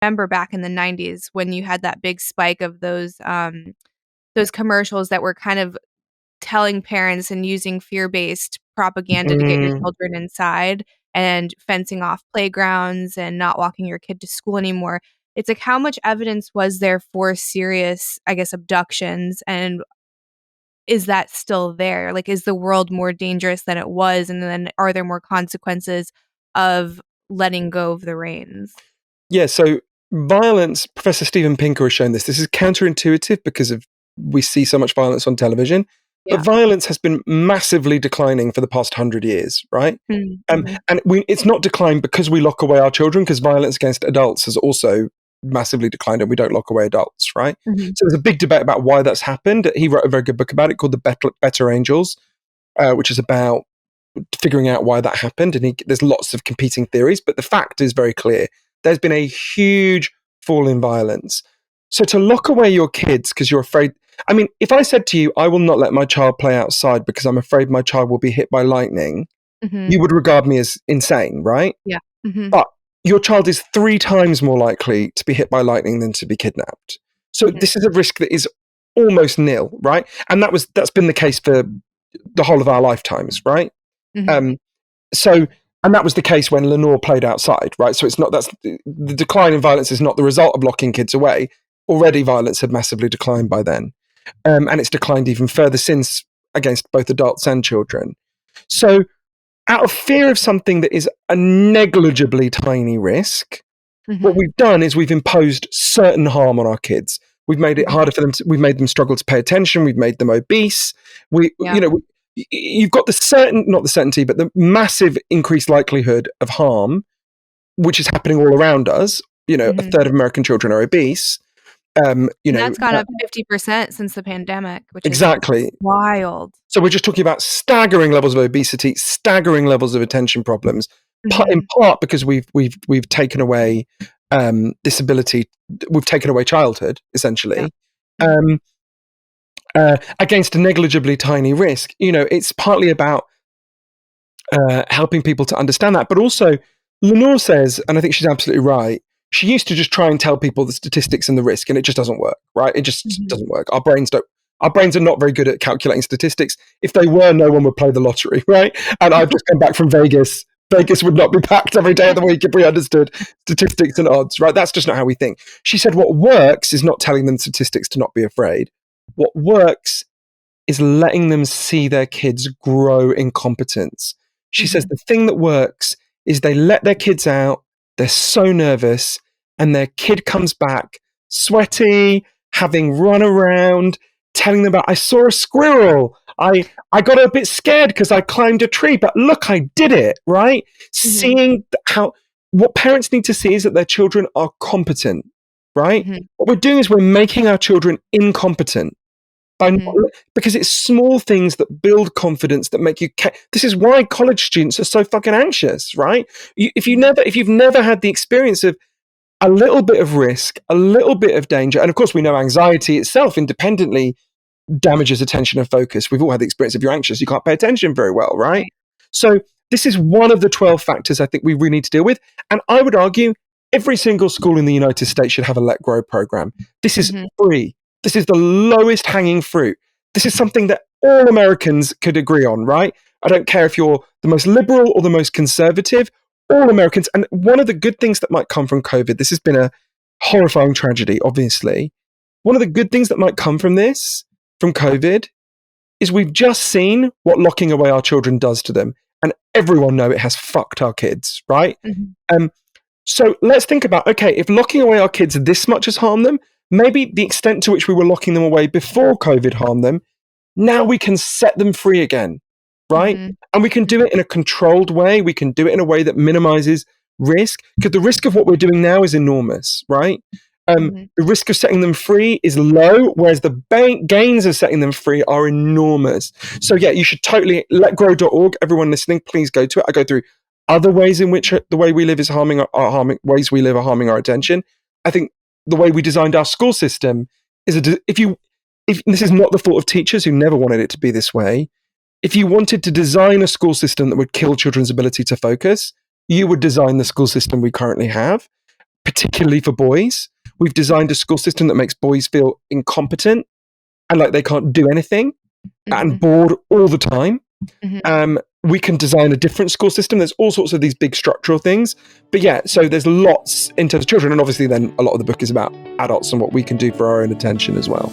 remember back in the 90s when you had that big spike of those commercials that were kind of telling parents and using fear-based propaganda to get your Mm, children inside and fencing off playgrounds and not walking your kid to school anymore. It's like, how much evidence was there for serious, I guess, abductions? And is that still there? Like, is the world more dangerous than it was? And then are there more consequences of letting go of the reins? yeah, so violence, Professor Steven Pinker has shown this. This is counterintuitive because of we see so much violence on television, but Yeah. violence has been massively declining for the past 100 years, right? Mm-hmm. And it's not declined because we lock away our children, because violence against adults has also massively declined and we don't lock away adults, right? Mm-hmm. So there's a big debate about why that's happened. He wrote a very good book about it called The Better Angels, which is about figuring out why that happened. And there's lots of competing theories, but the fact is very clear. There's been a huge fall in violence. So to lock away your kids because you're afraid, I mean, if I said to you, I will not let my child play outside because I'm afraid my child will be hit by lightning, Mm-hmm. you would regard me as insane, right? Yeah. Mm-hmm. But your child is 3 times more likely to be hit by lightning than to be kidnapped. So Mm-hmm. this is a risk that is almost nil, right? And that's been the case for the whole of our lifetimes, right? Mm-hmm. Um, so, and that was the case when Lenore played outside, right? So it's not, that's the decline in violence is not the result of locking kids away. Already violence had massively declined by then. And it's declined even further since against both adults and children. So out of fear of something that is a negligibly tiny risk, what Mm-hmm. we've done is we've imposed certain harm on our kids. We've made it harder for them. We've made them struggle to pay attention. We've made them obese. Yeah. You've got not the certainty, but the massive increased likelihood of harm, which is happening all around us. A Mm-hmm. third of American children are obese. And that's gone up 50% since the pandemic, which is Exactly. wild. So we're just talking about staggering levels of obesity, staggering levels of attention problems, in part because we've taken away this ability. We've taken away childhood, essentially. Yeah. Against a negligibly tiny risk. It's partly about helping people to understand that, but also Lenore says, and I think she's absolutely right, she used to just try and tell people the statistics and the risk, and it just doesn't work, right? It just doesn't work. Our brains are not very good at calculating statistics. If they were, no one would play the lottery, right? And I've just come back from Vegas. Vegas would not be packed every day of the week if we understood statistics and odds, right? That's just not how we think. She said what works is not telling them statistics to not be afraid. What works is letting them see their kids grow in competence. She says the thing that works is they let their kids out, they're so nervous, and their kid comes back sweaty, having run around, telling them about, I saw a squirrel. I got a bit scared because I climbed a tree, but look, I did it, right? Seeing what parents need to see is that their children are competent, right? What we're doing is we're making our children incompetent. Because it's small things that build confidence that make you. This is why college students are so fucking anxious, right? If you've never had the experience of a little bit of risk, a little bit of danger, and of course we know anxiety itself independently damages attention and focus. We've all had the experience. If you're anxious, you can't pay attention very well, right? So this is one of the 12 factors I think we really need to deal with, and I would argue every single school in the United States should have a Let Grow program. This is free. This is the lowest hanging fruit. This is something that all Americans could agree on, right? I don't care if you're the most liberal or the most conservative, all Americans. And one of the good things that might come from COVID, this has been a horrifying tragedy, obviously. One of the good things that might come from COVID, is we've just seen what locking away our children does to them. And everyone knows it has fucked our kids, right? So let's think about, okay, if locking away our kids this much has harmed them, maybe the extent to which we were locking them away before COVID harmed them, now we can set them free again, right? And we can do it in a controlled way. We can do it in a way that minimizes risk, because the risk of what we're doing now is enormous, right? The risk of setting them free is low, whereas the gains of setting them free are enormous. So yeah, you should totally letgrow.org. Everyone listening, please go to it. I go through other ways in which the way we live is harming ways we live are harming our attention. I think the way we designed our school system is if this is not the fault of teachers who never wanted it to be this way. If you wanted to design a school system that would kill children's ability to focus, you would design the school system we currently have. particularly for boys. We've designed a school system that makes boys feel incompetent and like they can't do anything and bored all the time. We can design a different school system. There's all sorts of these big structural things. But yeah, so there's lots in terms of children. And obviously then a lot of the book is about adults and what we can do for our own attention as well.